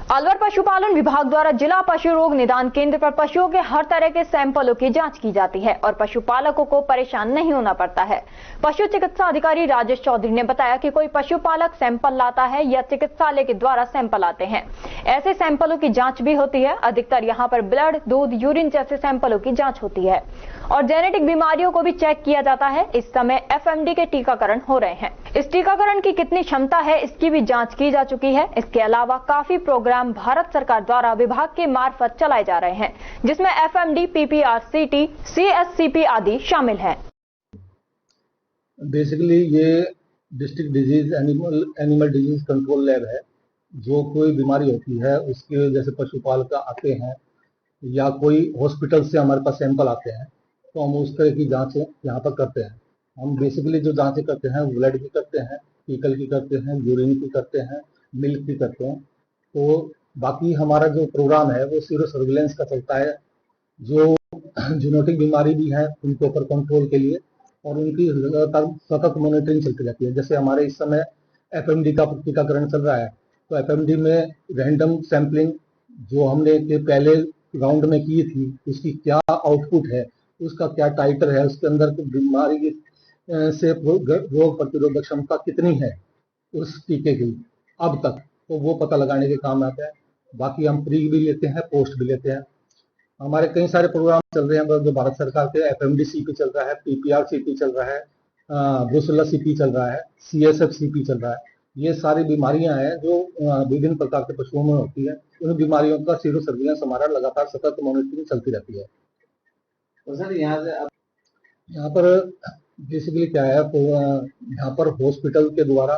अलवर पशुपालन विभाग द्वारा जिला पशु रोग निदान केंद्र पर पशुओं के हर तरह के सैंपलों की जांच की जाती है और पशुपालकों को परेशान नहीं होना पड़ता है। पशु चिकित्सा अधिकारी राजेश चौधरी ने बताया कि कोई पशुपालक सैंपल लाता है या चिकित्सालय के द्वारा सैंपल आते हैं, ऐसे सैंपलों की जांच भी होती है। अधिकतर यहाँ पर ब्लड, दूध, यूरिन जैसे सैंपलों की जाँच होती है और जेनेटिक बीमारियों को भी चेक किया जाता है। इस समय FMD के टीकाकरण हो रहे हैं। इस टीकाकरण की कितनी क्षमता है, इसकी भी जांच की जा चुकी है। इसके अलावा काफी प्रोग्राम भारत सरकार द्वारा विभाग के मार्फत चलाए जा रहे हैं, जिसमें FMD, PPR, CT, CSCP आदि शामिल हैं। बेसिकली ये district disease animal disease control lab है। जो कोई बीमारी होती है उसके जैसे पशुपालक आते हैं या कोई हॉस्पिटल से हमारे पास सैंपल आते हैं तो हम उस तरह की जांचें यहाँ पर करते हैं। हम बेसिकली जो जांचें करते हैं ब्लड की करते हैं, फीकल की करते हैं, यूरिन की करते हैं, मिल्क की करते हैं। तो बाकी हमारा जो प्रोग्राम है वो सीरो सर्विलेंस का चलता है। जो जेनेटिक बीमारी भी है उनके ऊपर कंट्रोल के लिए और उनकी लगातार सतत मॉनिटरिंग चलती रहती है। जैसे हमारे इस समय FMD का टीकाकरण चल रहा है तो FMD में रैंडम सैंपलिंग जो हमने के पहले राउंड में की थी उसकी क्या आउटपुट है, उसका क्या टाइटर है, उसके अंदर बीमारी से रोग प्रतिरोधक क्षमता कितनी है उस टीके की अब तक, तो वो पता लगाने के काम आता है। बाकी हम प्री भी लेते हैं, पोस्ट भी लेते हैं। हमारे कई सारे प्रोग्राम चल रहे हैं जो भारत सरकार के FMD CP चल रहा है, PPR CP चल रहा है, ब्रुसेला CP चल रहा है, CSF CP चल रहा है। ये सारी बीमारियां हैं जो विभिन्न प्रकार के पशुओं में होती है। उन बीमारियों का सीरो सर्विलेंस हमारा लगातार सतत मॉनिटरिंग चलती रहती है। तो सर यहाँ पर बेसिकली क्या है, तो यहाँ पर हॉस्पिटल के द्वारा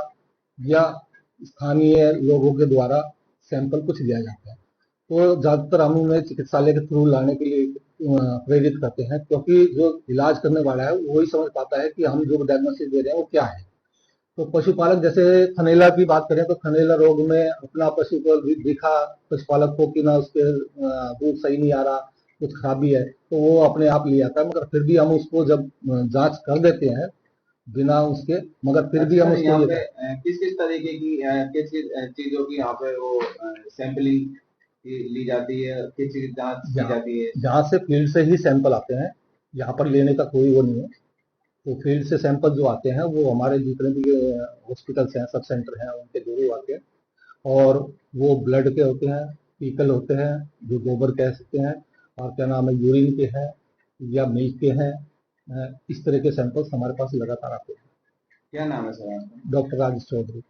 या स्थानीय लोगों के द्वारा सैंपल कुछ लिया जाता है तो ज्यादातर हम उन्हें चिकित्सालय के थ्रू लाने के लिए प्रेरित करते हैं, क्योंकि जो इलाज करने वाला है वही समझ पाता है कि हम जो डायग्नोसिस दे रहे हैं वो क्या है। तो पशुपालक जैसे थनैला की बात करें तो थनैला रोग में अपना पशु को दिखा पशुपालक को कि ना उसके दूध सही नहीं आ रहा, कुछ खराबी है, तो वो अपने आप ले आता है। मगर फिर भी हम उसको जब जांच कर देते हैं बिना उसके, मगर फिर भी हम उसको किस किस तरीके की किस चीजों की यहाँ पे वो सैंपलिंग ली जाती है, किस चीज जांच की जाती है? जहाँ से फील्ड से ही सैंपल आते हैं, यहाँ पर लेने का कोई वो नहीं है। तो फील्ड से सैंपल जो आते हैं वो हमारे जितने भी हॉस्पिटल्स हैं, सब सेंटर हैं, उनके थ्रू आते हैं और वो ब्लड के होते हैं, फीकल होते हैं जो गोबर कह सकते हैं, और क्या नाम है यूरिन के हैं या मिल्क के हैं। इस तरह के सैंपल्स हमारे पास लगातार आते हैं। क्या नाम है सर आपका? डॉक्टर राजेश चौधरी।